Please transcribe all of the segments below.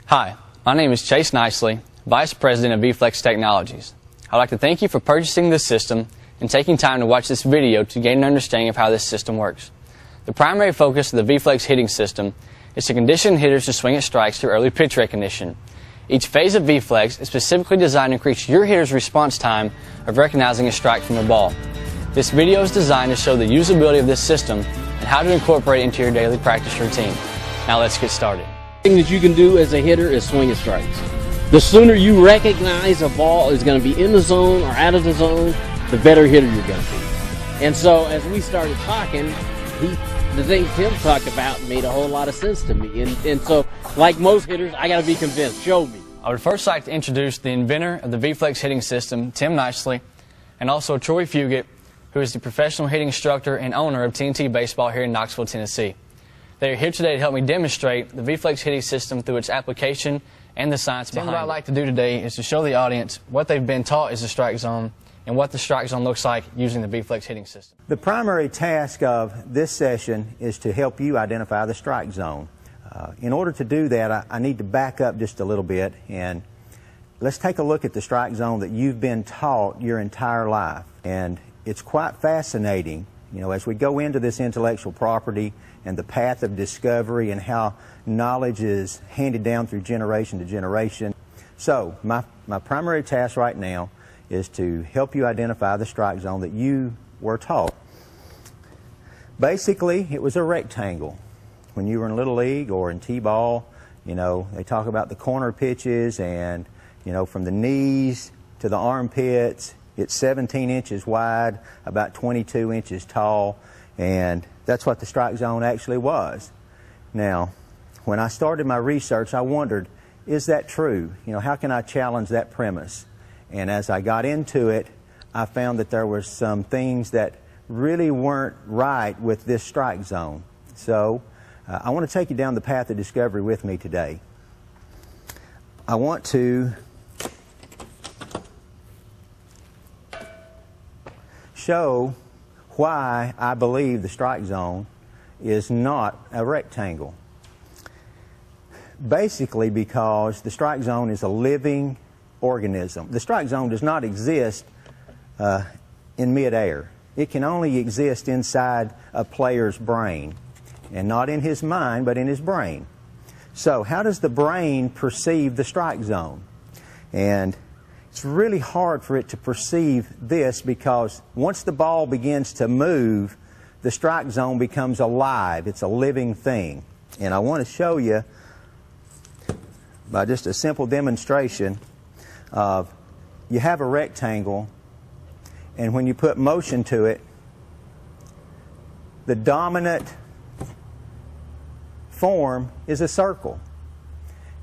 Hi, my name is Chase Nicely, Vice President of V-Flex Technologies. I'd like to thank you for purchasing this system and taking time to watch this video to gain an understanding of how this system works. The primary focus of the V-Flex hitting system is to condition hitters to swing at strikes through early pitch recognition. Each phase of V-Flex is specifically designed to increase your hitter's response time of recognizing a strike from a ball. This video is designed to show the usability of this system and how to incorporate it into your daily practice routine. Now let's get started. The thing that you can do as a hitter is swing at strikes. The sooner you recognize a ball is going to be in the zone or out of the zone, the better hitter you're going to be. And so as we started talking, the things Tim talked about made a whole lot of sense to me. And so, like most hitters, I got to be convinced. Show me. I would first like to introduce the inventor of the V-Flex hitting system, Tim Nicely, and also Troy Fugit, who is the professional hitting instructor and owner of TNT Baseball here in Knoxville, Tennessee. They are here today to help me demonstrate the V-Flex hitting system through its application and the science behind it. What I'd like to do today is to show the audience what they've been taught is the strike zone and what the strike zone looks like using the V-Flex hitting system. The primary task of this session is to help you identify the strike zone. In order to do that, I need to back up just a little bit, and let's take a look at the strike zone that you've been taught your entire life. And it's quite fascinating, you know, as we go into this intellectual property and the path of discovery and how knowledge is handed down through generation to generation. So my primary task right now is to help you identify the strike zone that you were taught. Basically, it was a rectangle. When you were in Little League or in T-ball, you know, they talk about the corner pitches and, you know, from the knees to the armpits, it's 17 inches wide, about 22 inches tall, and that's what the strike zone actually was. Now, when I started my research, I wondered, is that true? You know, how can I challenge that premise? And as I got into it, I found that there were some things that really weren't right with this strike zone. So I want to take you down the path of discovery with me today. I want to show why I believe the strike zone is not a rectangle. Basically because the strike zone is a living organism. The strike zone does not exist in midair. It can only exist inside a player's brain, and not in his mind, but in his brain. So how does the brain perceive the strike zone? And it's really hard for it to perceive this because once the ball begins to move, the strike zone becomes alive. It's a living thing. And I want to show you by just a simple demonstration of you have a rectangle, and when you put motion to it, the dominant form is a circle.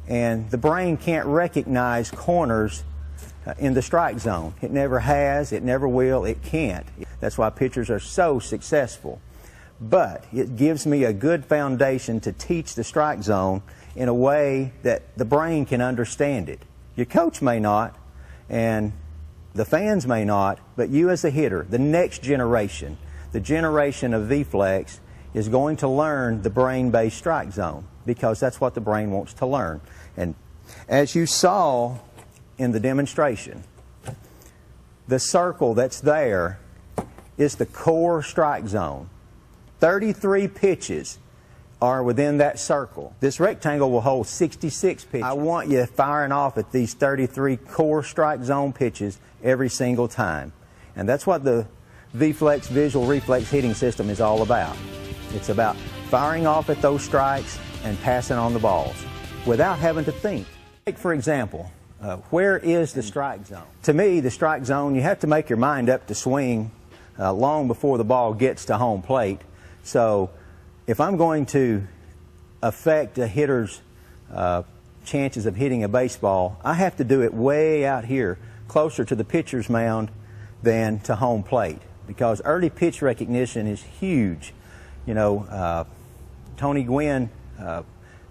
And the brain can't recognize corners in the strike zone. It never has, it never will, it can't. That's why pitchers are so successful. But it gives me a good foundation to teach the strike zone in a way that the brain can understand it. Your coach may not, and the fans may not, but you as a hitter, the next generation, the generation of V-Flex, is going to learn the brain-based strike zone because that's what the brain wants to learn. And as you saw in the demonstration, the circle that's there is the core strike zone. 33 pitches are within that circle. This rectangle will hold 66 pitches. I want you firing off at these 33 core strike zone pitches every single time. And that's what the V-Flex Visual Reflex hitting system is all about. It's about firing off at those strikes and passing on the balls without having to think. Take, for example, where is the strike zone? To me, the strike zone, you have to make your mind up to swing long before the ball gets to home plate. So if I'm going to affect a hitter's chances of hitting a baseball, I have to do it way out here, closer to the pitcher's mound than to home plate, because early pitch recognition is huge. You know, Tony Gwynn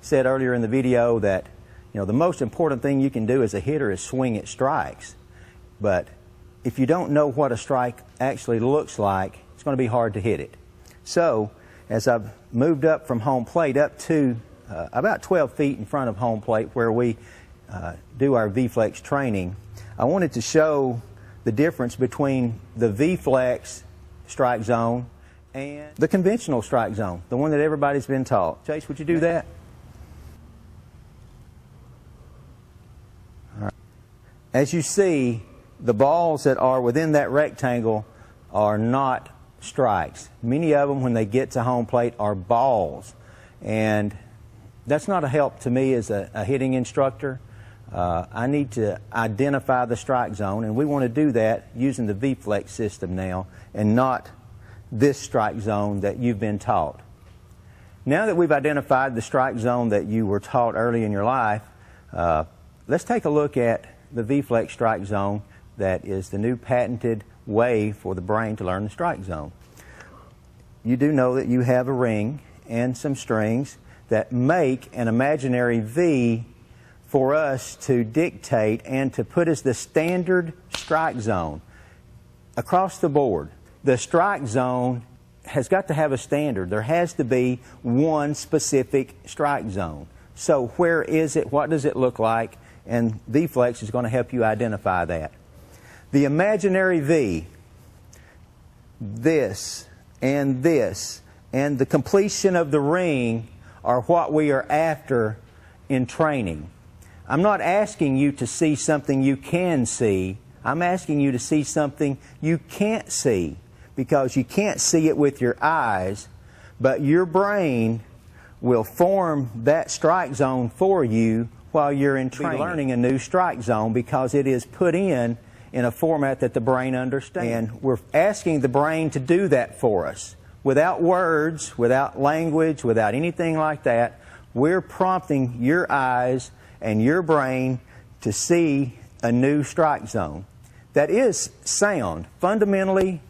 said earlier in the video that, you know, the most important thing you can do as a hitter is swing at strikes. But if you don't know what a strike actually looks like, it's going to be hard to hit it. So as I've moved up from home plate up to about 12 feet in front of home plate where we do our V-Flex training, I wanted to show the difference between the V-Flex strike zone and the conventional strike zone, the one that everybody's been taught. Chase, would you do that? All right. As you see, the balls that are within that rectangle are not strikes. Many of them, when they get to home plate, are balls. And that's not a help to me as a hitting instructor. I need to identify the strike zone, and we want to do that using the V-Flex system now and not this strike zone that you've been taught. Now that we've identified the strike zone that you were taught early in your life, let's take a look at the V-Flex strike zone that is the new patented way for the brain to learn the strike zone. You do know that you have a ring and some strings that make an imaginary V for us to dictate and to put as the standard strike zone across the board. The strike zone has got to have a standard. There has to be one specific strike zone. So where is it? What does it look like? And V-Flex is going to help you identify that. The imaginary V, this, and the completion of the ring are what we are after in training. I'm not asking you to see something you can see. I'm asking you to see something you can't see, because you can't see it with your eyes, but your brain will form that strike zone for you while you're in training. You're learning a new strike zone because it is put in a format that the brain understands. And we're asking the brain to do that for us. Without words, without language, without anything like that, we're prompting your eyes and your brain to see a new strike zone that is sound, fundamentally,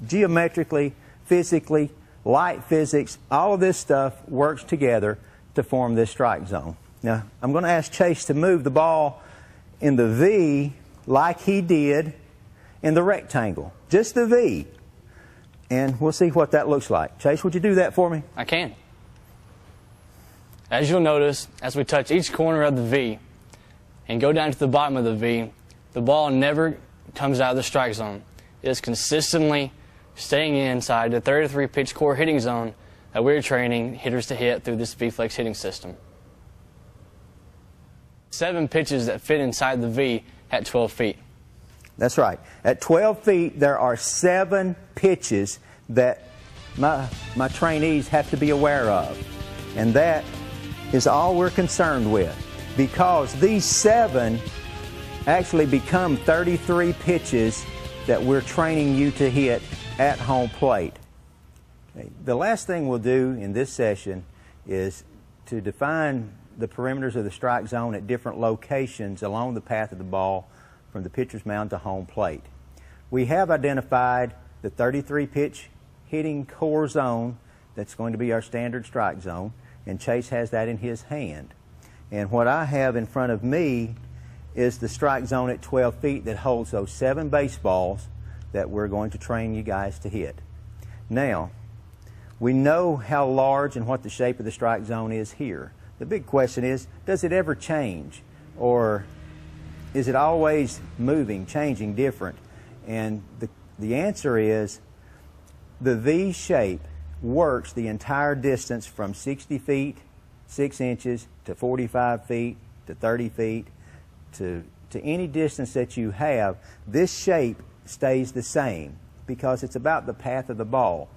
geometrically, physically, light physics. All of this stuff works together to form this strike zone. Now, I'm going to ask Chase to move the ball in the V like he did in the rectangle. Just the V. And we'll see what that looks like. Chase, would you do that for me? I can. As you'll notice, as we touch each corner of the V and go down to the bottom of the V, the ball never comes out of the strike zone. It is consistently staying inside the 33 pitch core hitting zone that we're training hitters to hit through this V-Flex hitting system. 7 pitches that fit inside the V at 12 feet. That's right. At 12 feet, there are 7 pitches that my trainees have to be aware of. And that is all we're concerned with, because these 7 actually become 33 pitches that we're training you to hit at home plate. Okay. The last thing we'll do in this session is to define the perimeters of the strike zone at different locations along the path of the ball from the pitcher's mound to home plate. We have identified the 33 pitch hitting core zone that's going to be our standard strike zone, and Chase has that in his hand. And what I have in front of me is the strike zone at 12 feet that holds those 7 baseballs that we're going to train you guys to hit. Now, we know how large and what the shape of the strike zone is here. The big question is, does it ever change? Or is it always moving, changing, different? And the answer is the V shape works the entire distance from 60 feet, 6 inches, to 45 feet, to 30 feet, to any distance that you have. This shape stays the same because it's about the path of the ball.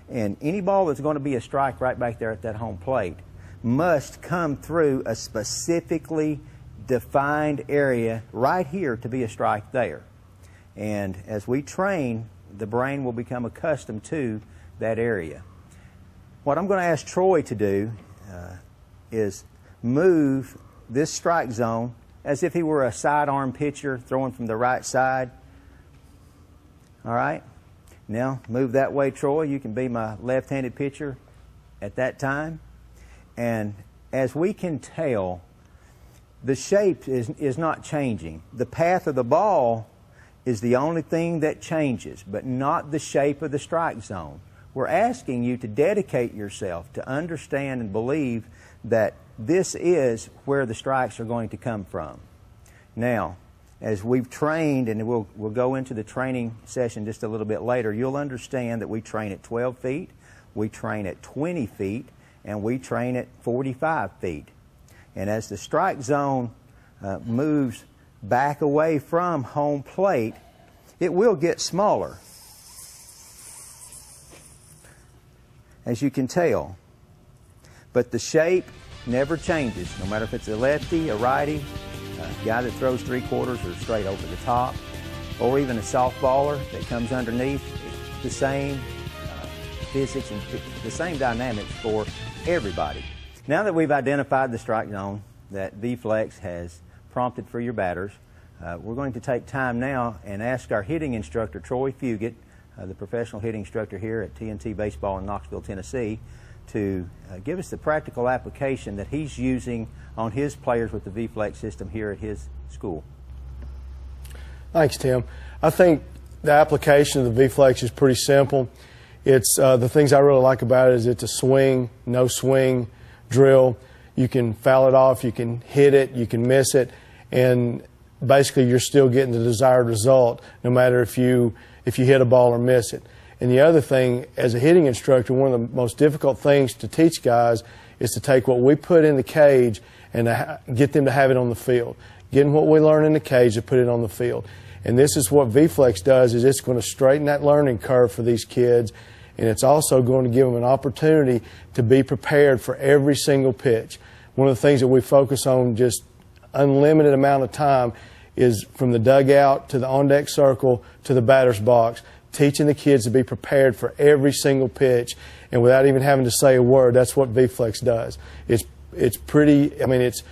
And any ball that's going to be a strike right back there at that home plate must come through a specifically defined area right here to be a strike there. And as we train, the brain will become accustomed to that area. What I'm going to ask Troy to do is move this strike zone as if he were a sidearm pitcher throwing from the right side. All right? Now, move that way, Troy. You can be my left-handed pitcher at that time. And as we can tell, the shape is not changing. The path of the ball is the only thing that changes, but not the shape of the strike zone. We're asking you to dedicate yourself to understand and believe that this is where the strikes are going to come from. Now, as we've trained, and we'll go into the training session just a little bit later, you'll understand that we train at 12 feet, we train at 20 feet, and we train at 45 feet. And as the strike zone moves back away from home plate, it will get smaller, as you can tell. But the shape never changes, no matter if it's a lefty, a righty, a guy that throws 3/4 or straight over the top, or even a softballer that comes underneath. It's the same physics and the same dynamics for everybody. Now that we've identified the strike zone that V-Flex has prompted for your batters, we're going to take time now and ask our hitting instructor, Troy Fugit, the professional hitting instructor here at TNT Baseball in Knoxville, Tennessee, to give us the practical application that he's using on his players with the V-Flex system here at his school. Thanks, Tim. I think the application of the V-Flex is pretty simple. It's the things I really like about it is it's a swing, no swing drill. You can foul it off, you can hit it, you can miss it, and basically you're still getting the desired result no matter if you hit a ball or miss it. And the other thing, as a hitting instructor, one of the most difficult things to teach guys is to take what we put in the cage and get them to have it on the field. Getting what we learn in the cage to put it on the field. And this is what V-Flex does, is it's going to straighten that learning curve for these kids, and it's also going to give them an opportunity to be prepared for every single pitch. One of the things that we focus on just unlimited amount of time is from the dugout to the on-deck circle to the batter's box, teaching the kids to be prepared for every single pitch, and without even having to say a word, that's what V-Flex does. It's pretty, I mean, it's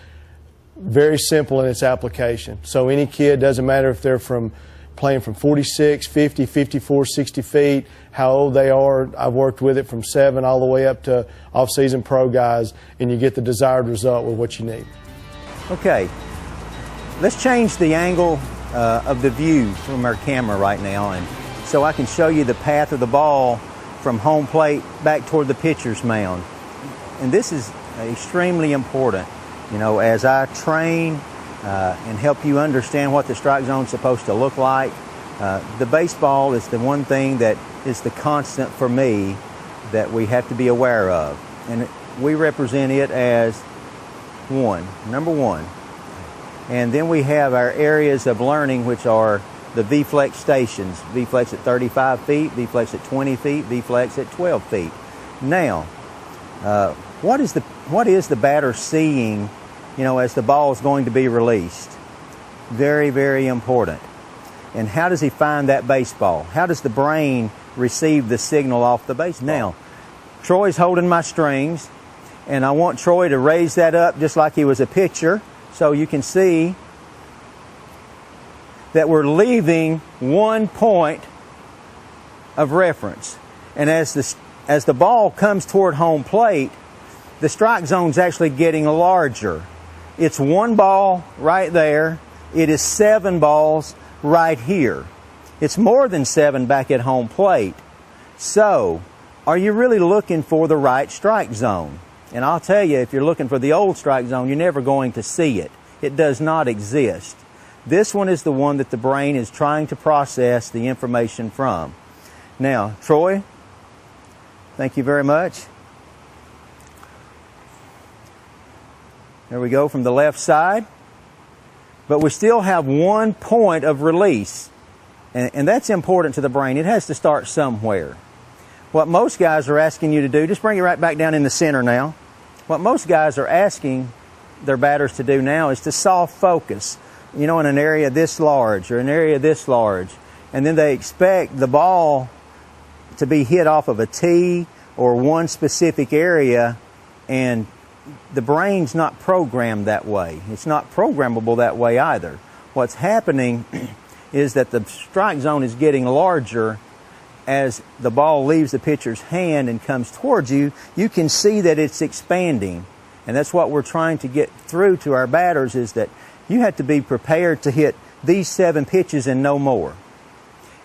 very simple in its application. So any kid, doesn't matter if they're playing from 46, 50, 54, 60 feet, how old they are. I've worked with it from 7 all the way up to off-season pro guys, and you get the desired result with what you need. Okay, let's change the angle of the view from our camera right now, and so I can show you the path of the ball from home plate back toward the pitcher's mound. And this is extremely important, you know, as I train and help you understand what the strike zone is supposed to look like. The baseball is the one thing that is the constant for me that we have to be aware of. And we represent it as number one. And then we have our areas of learning, which are the V-Flex stations. V-Flex at 35 feet, V-Flex at 20 feet, V-Flex at 12 feet. Now, what is the batter seeing, you know, as the ball is going to be released? Very, very important. And how does he find that baseball? How does the brain receive the signal off the baseball? Now, Troy's holding my strings, and I want Troy to raise that up just like he was a pitcher, so you can see that we're leaving 1 point of reference. And as the ball comes toward home plate, the strike zone's actually getting larger. It's 1 ball right there. It is 7 balls right here. It's more than 7 back at home plate. So, are you really looking for the right strike zone? And I'll tell you, if you're looking for the old strike zone, you're never going to see it. It does not exist. This one is the one that the brain is trying to process the information from. Now, Troy, thank you very much. There we go from the left side. But we still have 1 point of release. And that's important to the brain. It has to start somewhere. What most guys are asking you to do, just bring it right back down in the center now. What most guys are asking their batters to do now is to soft focus, you know, in an area this large or an area this large. And then they expect the ball to be hit off of a tee or one specific area, and the brain's not programmed that way. It's not programmable that way either. What's happening is that the strike zone is getting larger as the ball leaves the pitcher's hand and comes towards you. You can see that it's expanding. And that's what we're trying to get through to our batters, is that you have to be prepared to hit these 7 pitches and no more.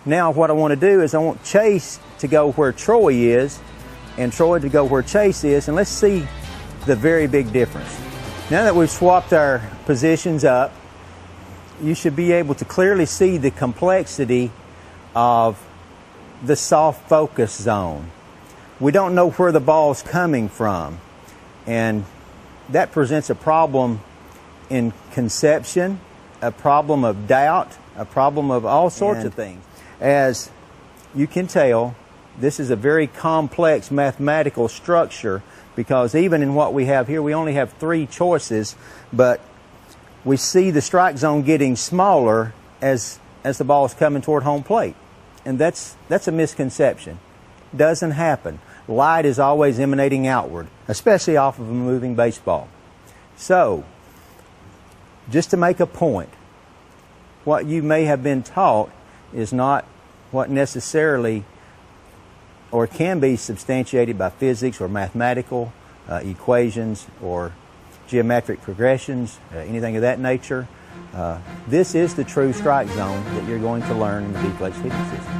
Now what I want to do is I want Chase to go where Troy is and Troy to go where Chase is, and let's see the very big difference. Now that we've swapped our positions up, you should be able to clearly see the complexity of the soft focus zone. We don't know where the ball's coming from, and that presents a problem in conception, a problem of doubt, a problem of all sorts of things. As you can tell, this is a very complex mathematical structure, because even in what we have here, we only have 3 choices, but we see the strike zone getting smaller as the ball is coming toward home plate. And that's a misconception. Doesn't happen. Light is always emanating outward, especially off of a moving baseball. So, just to make a point, what you may have been taught is not what necessarily or can be substantiated by physics or mathematical equations or geometric progressions, anything of that nature. This is the true strike zone that you're going to learn in the V-Flex hitting system.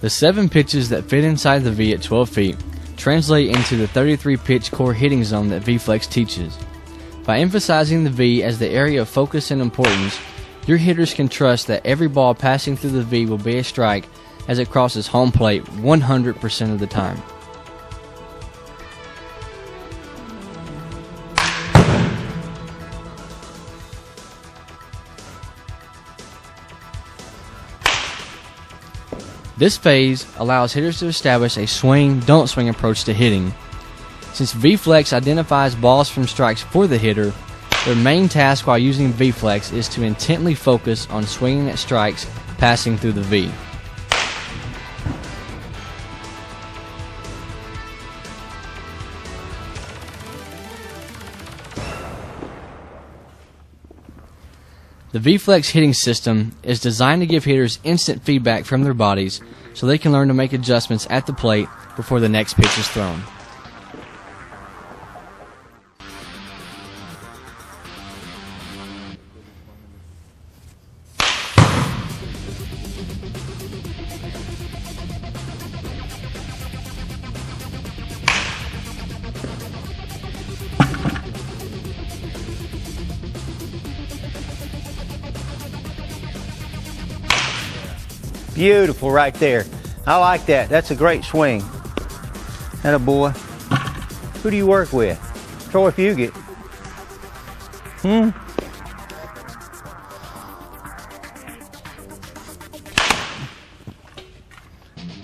The 7 pitches that fit inside the V at 12 feet translate into the 33 pitch core hitting zone that V-Flex teaches. By emphasizing the V as the area of focus and importance, your hitters can trust that every ball passing through the V will be a strike as it crosses home plate 100% of the time. This phase allows hitters to establish a swing-don't swing approach to hitting. Since V-Flex identifies balls from strikes for the hitter, their main task while using V-Flex is to intently focus on swinging at strikes passing through the V. The V-Flex hitting system is designed to give hitters instant feedback from their bodies so they can learn to make adjustments at the plate before the next pitch is thrown. Beautiful right there. I like that. That's a great swing. Atta boy. Who do you work with? Troy Fugit.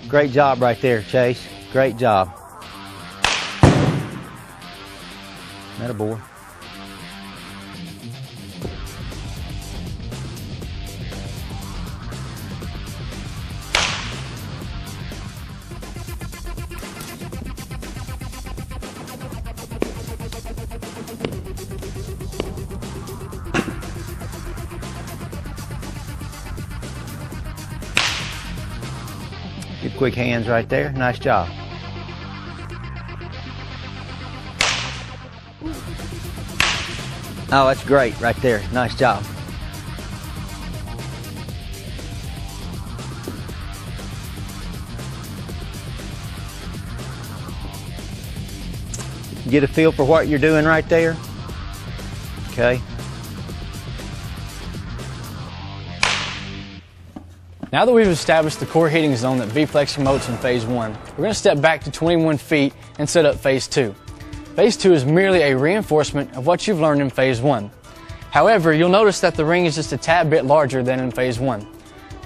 Great job right there, Chase. Great job. Atta boy. Good quick hands right there. Nice job. Oh, that's great right there. Nice job. Get a feel for what you're doing right there. Okay. Now that we've established the core hitting zone that V-Flex promotes in Phase 1, we're going to step back to 21 feet and set up Phase 2. Phase 2 is merely a reinforcement of what you've learned in Phase 1. However, you'll notice that the ring is just a tad bit larger than in Phase 1.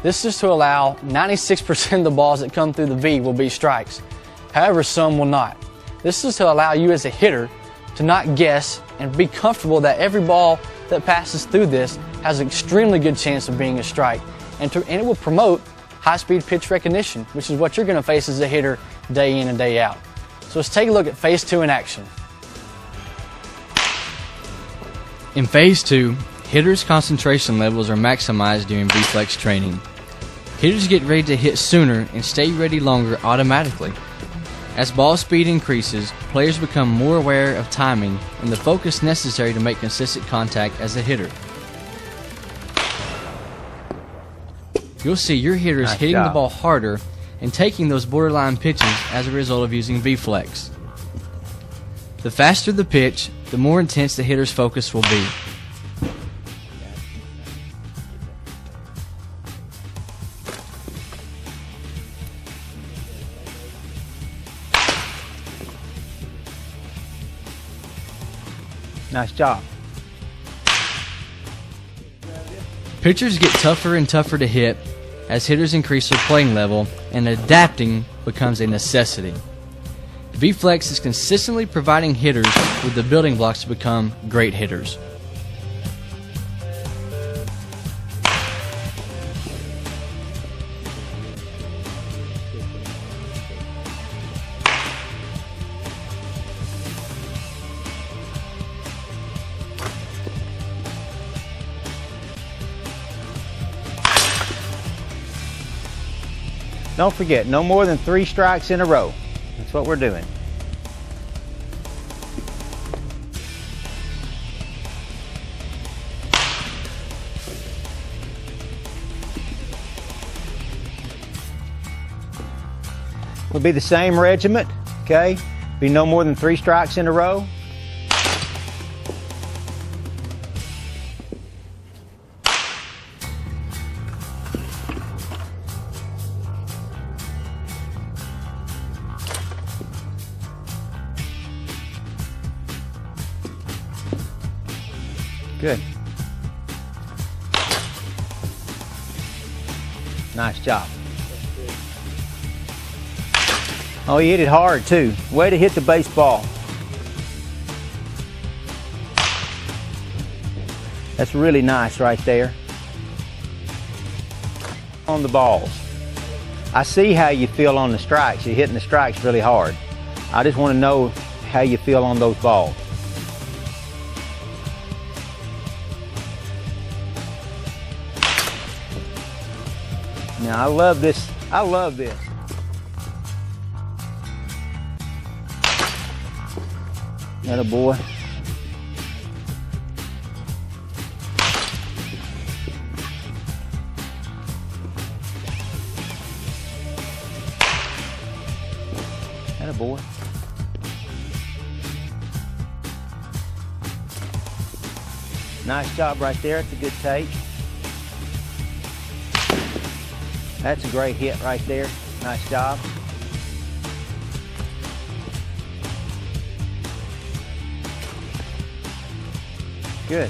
This is to allow 96% of the balls that come through the V will be strikes. However, some will not. This is to allow you as a hitter to not guess and be comfortable that every ball that passes through this has an extremely good chance of being a strike. And it will promote high-speed pitch recognition, which is what you're going to face as a hitter day in and day out. So let's take a look at Phase 2 in action. In Phase 2, hitters' concentration levels are maximized during V-Flex training. Hitters get ready to hit sooner and stay ready longer automatically. As ball speed increases, players become more aware of timing and the focus necessary to make consistent contact as a hitter. You'll see your hitters hitting the ball harder and taking those borderline pitches as a result of using V-Flex. The faster the pitch, the more intense the hitter's focus will be. Nice job. Pitchers get tougher and tougher to hit as hitters increase their playing level, and adapting becomes a necessity. V-Flex is consistently providing hitters with the building blocks to become great hitters. Don't forget, no more than 3 strikes in a row. That's what we're doing. Will be the same regiment, okay? Be no more than 3 strikes in a row. Good. Nice job. Oh, he hit it hard too. Way to hit the baseball. That's really nice right there. On the balls. I see how you feel on the strikes. You're hitting the strikes really hard. I just want to know how you feel on those balls. Now, I love this. I love this. Atta boy. Atta boy. Nice job right there. It's a good take. That's a great hit right there. Nice job. Good.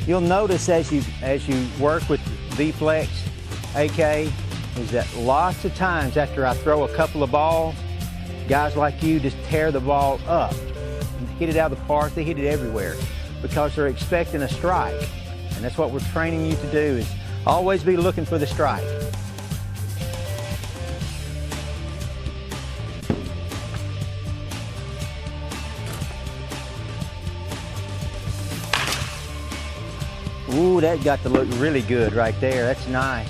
You'll notice as you work with V-Flex AK is that lots of times after I throw a couple of balls, guys like you just tear the ball up and hit it out of the park. They hit it everywhere because they're expecting a strike. And that's what we're training you to do, is always be looking for the strike. Ooh, that got to look really good right there. That's nice.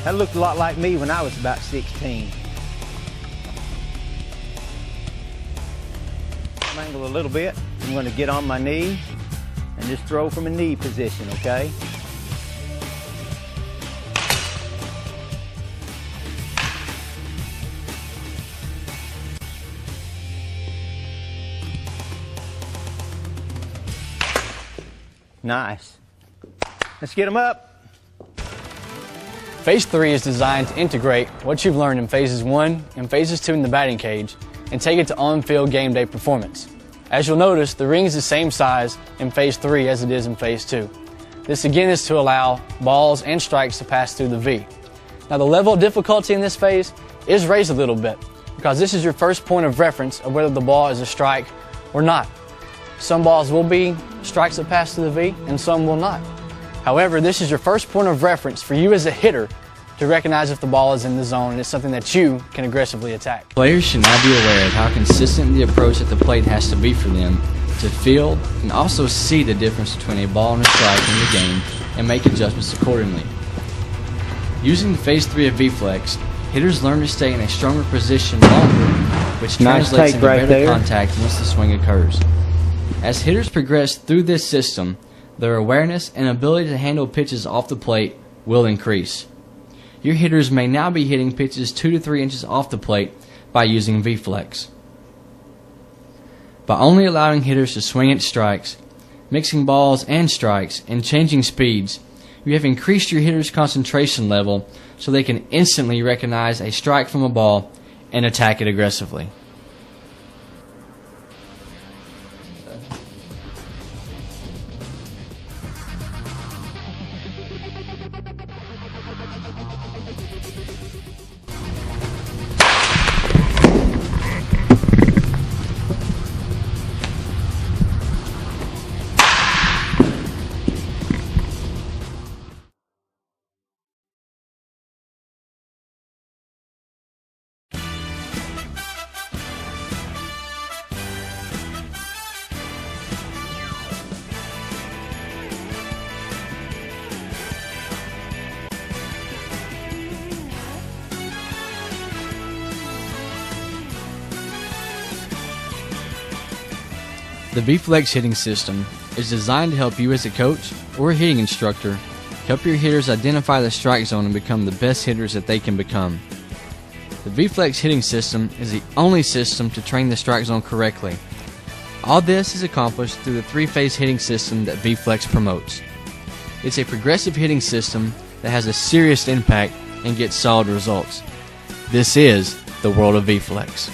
That looked a lot like me when I was about 16. Angle a little bit. I'm going to get on my knee and just throw from a knee position, okay? Nice. Let's get them up. Phase 3 is designed to integrate what you've learned in Phases 1 and Phases 2 in the batting cage and take it to on-field game day performance. As you'll notice, the ring is the same size in Phase 3 as it is in Phase 2. This again is to allow balls and strikes to pass through the V. Now the level of difficulty in this phase is raised a little bit because this is your first point of reference of whether the ball is a strike or not. Some balls will be strikes that pass through the V and some will not. However, this is your first point of reference for you as a hitter to recognize if the ball is in the zone and it's something that you can aggressively attack. Players should now be aware of how consistent the approach at the plate has to be for them to field and also see the difference between a ball and a strike in the game and make adjustments accordingly. Using the Phase 3 of V-Flex, hitters learn to stay in a stronger position longer, which translates into better contact once the swing occurs. As hitters progress through this system, their awareness and ability to handle pitches off the plate will increase. Your hitters may now be hitting pitches 2 to 3 inches off the plate by using V-Flex. By only allowing hitters to swing at strikes, mixing balls and strikes, and changing speeds, you have increased your hitters' concentration level so they can instantly recognize a strike from a ball and attack it aggressively. The V-Flex hitting system is designed to help you as a coach or a hitting instructor help your hitters identify the strike zone and become the best hitters that they can become. The V-Flex hitting system is the only system to train the strike zone correctly. All this is accomplished through the 3-phase hitting system that V-Flex promotes. It's a progressive hitting system that has a serious impact and gets solid results. This is the world of V-Flex.